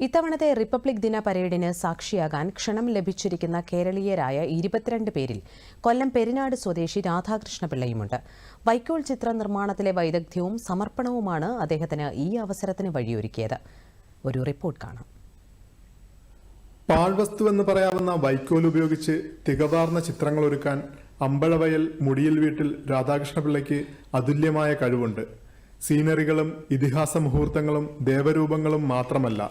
ഇത്തവണത്തെ റിപ്പബ്ലിക് ദിന പരേഡിന് സാക്ഷിയാകാൻ ക്ഷണം ലഭിച്ചിരിക്കുന്ന കേരളീയരായ 22 പേരിൽ കൊല്ലം പെരിനാട് സ്വദേശി രാധാകൃഷ്ണപിള്ളയുമുണ്ട്. വൈക്കോൽ ചിത്ര നിർമ്മാണത്തിലെ വൈദഗ്ധ്യവും സമർപ്പണവുമാണ് അദ്ദേഹത്തിന് ഈ അവസരത്തിന് വഴിയൊരുക്കിയത്. ഒരു റിപ്പോർട്ട് കാണാം. പാഴ്വസ്തുവെന്ന് പറയാവുന്ന വൈക്കോൽ ഉപയോഗിച്ച് തികവാർന്ന ചിത്രങ്ങൾ ഒരുക്കാൻ അമ്പഴവയൽ മുടിയിൽ വീട്ടിൽ രാധാകൃഷ്ണപിള്ളയ്ക്ക് അതുല്യമായ കഴിവുണ്ട്. സീനറികളും ഇതിഹാസ മുഹൂർത്തങ്ങളും ദേവരൂപങ്ങളും മാത്രമല്ല,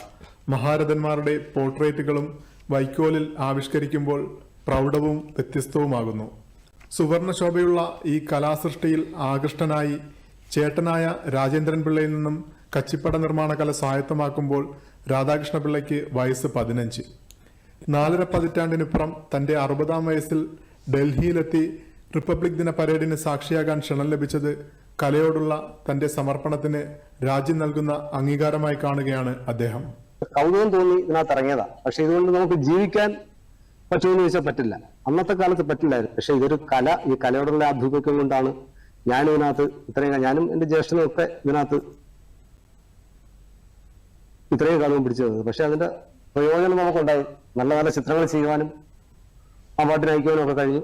മഹാരഥന്മാരുടെ പോർട്രേറ്റുകളും വൈക്കോലിൽ ആവിഷ്കരിക്കുമ്പോൾ പ്രൗഢവും വ്യത്യസ്തവുമാകുന്നു. സുവർണശോഭയുള്ള ഈ കലാസൃഷ്ടിയിൽ ആകൃഷ്ടനായി ചേട്ടനായ രാജേന്ദ്രൻ പിള്ളയിൽ നിന്നും കച്ചിപ്പട നിർമ്മാണ കല സ്വായത്തമാക്കുമ്പോൾ രാധാകൃഷ്ണപിള്ളയ്ക്ക് വയസ്സ് 15. 4.5 പതിറ്റാണ്ടിനിപ്പുറം തന്റെ 60-ാം വയസ്സിൽ ഡൽഹിയിലെത്തി റിപ്പബ്ലിക് ദിന പരേഡിന് സാക്ഷിയാകാൻ ക്ഷണം ലഭിച്ചത് കലയോടുള്ള തന്റെ സമർപ്പണത്തിന് രാജ്യം നൽകുന്ന അംഗീകാരമായി കാണുകയാണ് അദ്ദേഹം. കൗതുകം തോന്നി ഇതിനകത്ത് ഇറങ്ങിയതാ. പക്ഷെ ഇതുകൊണ്ട് നമുക്ക് ജീവിക്കാൻ പറ്റുമെന്ന് ചോദിച്ചാൽ പറ്റില്ല. അന്നത്തെ കാലത്ത് പറ്റില്ലായിരുന്നു. പക്ഷെ ഇതൊരു കല, ഈ കലയോടുള്ള ആഭിമുഖ്യം കൊണ്ടാണ് ഞാനും ഇതിനകത്ത് ഞാനും എന്റെ ജ്യേഷ്ഠനും ഒക്കെ ഇതിനകത്ത് ഇത്രയും കാലവും പിടിച്ചു തന്നത്. പക്ഷെ അതിന്റെ പ്രയോജനം നമുക്കുണ്ടായി. നല്ല നല്ല ചിത്രങ്ങൾ ചെയ്യുവാനും അവാർഡിന് അയക്കുവാനും ഒക്കെ കഴിഞ്ഞു.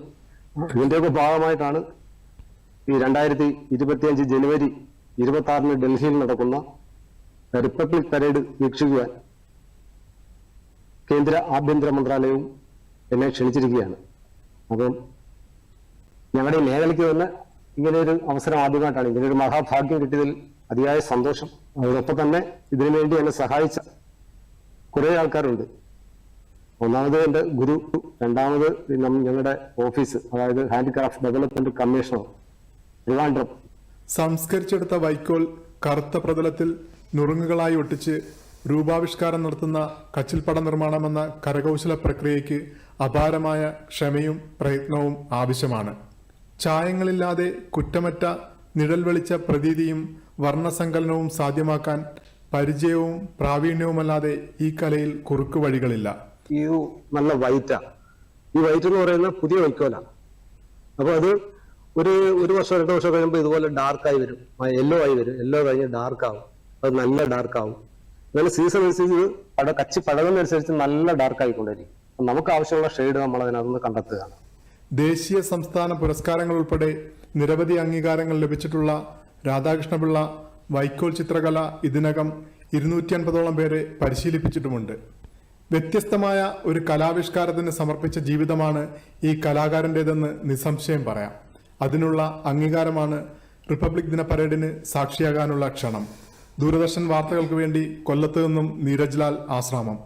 ഇതിന്റെയൊക്കെ ഭാഗമായിട്ടാണ് ഈ 2025 ജനുവരി 26 ഡൽഹിയിൽ നടക്കുന്ന റിപ്പബ്ലിക് പരേഡ് വീക്ഷിക്കുവാൻ കേന്ദ്ര ആഭ്യന്തര മന്ത്രാലയവും എന്നെ ക്ഷണിച്ചിരിക്കുകയാണ്. അപ്പം ഞങ്ങളുടെ ഈ മേഖലയ്ക്ക് തന്നെ ഇങ്ങനെയൊരു അവസരം ആദ്യമായിട്ടാണ്. ഇങ്ങനെയൊരു മഹാഭാഗ്യം കിട്ടിയതിൽ അതിയായ സന്തോഷം. അതോടൊപ്പം തന്നെ ഇതിനുവേണ്ടി എന്നെ സഹായിച്ച കുറെ ആൾക്കാരുണ്ട്. ഒന്നാമത് എന്റെ ഗുരു, രണ്ടാമത് ഞങ്ങളുടെ ഓഫീസ്, അതായത് ഹാൻഡിക്രാഫ്റ്റ് ഡെവലപ്മെന്റ് കമ്മീഷണർ ട്രിവാൻഡ്രം. സംസ്കരിച്ചെടുത്ത വൈക്കോൽ കറുത്ത പ്രതലത്തിൽ നുറുങ്ങുകളായി ഒട്ടിച്ച് രൂപാവിഷ്കാരം നടത്തുന്ന കച്ചിൽപ്പട നിർമ്മാണമെന്ന കരകൗശല പ്രക്രിയയ്ക്ക് അപാരമായ ക്ഷമയും പ്രയത്നവും ആവശ്യമാണ്. ചായങ്ങളില്ലാതെ കുറ്റമറ്റ നിഴൽ വെളിച്ച പ്രതീതിയും വർണ്ണസങ്കലനവും സാധ്യമാക്കാൻ പരിചയവും പ്രാവീണ്യവുമല്ലാതെ ഈ കലയിൽ കുറുക്കു വഴികളില്ല. ഈ നല്ല വൈറ്റാ. ഈ വൈറ്റ് എന്ന് പറയുന്നത് പുതിയ വൈക്കോലാണ്. അപ്പൊ അത് ഒരു വർഷം 2 വർഷം കഴിയുമ്പോൾ ഇതുപോലെ ഡാർക്കായി വരും, യെല്ലോ ആയി വരും. യെല്ലോ കഴിഞ്ഞ് ഡാർക്ക് ആവും, അത് നല്ല ഡാർക്ക് ആവും. അങ്ങനെ സീസൺ അനുസരിച്ച് കച്ചി പഴകുന്നതനുസരിച്ച് നല്ല ഡാർക്ക് ആയിക്കൊണ്ടിരിക്കും. നമുക്ക് ആവശ്യമുള്ള ഷെയ്ഡ് നമ്മൾ അതിനകത്ത് കണ്ടെത്തുകയാണ്. ദേശീയ സംസ്ഥാന പുരസ്കാരങ്ങൾ ഉൾപ്പെടെ നിരവധി അംഗീകാരങ്ങൾ ലഭിച്ചിട്ടുള്ള രാധാകൃഷ്ണപിള്ള വൈക്കോൽ ചിത്രകല ഇതിനകം 250ഓളം പേരെ പരിശീലിപ്പിച്ചിട്ടുമുണ്ട്. വ്യത്യസ്തമായ ഒരു കലാവിഷ്കാരത്തിന് സമർപ്പിച്ച ജീവിതമാണ് ഈ കലാകാരന്റേതെന്ന് നിസ്സംശയം പറയാം. അതിനുള്ള അംഗീകാരമാണ് റിപ്പബ്ലിക് ദിന പരേഡിന് സാക്ഷിയാകാനുള്ള ക്ഷണം. ദൂരദർശൻ വാർത്തകൾക്ക് വേണ്ടി കൊല്ലത്ത് നിന്നും നീരജ് ലാൽ ആശ്രാമം.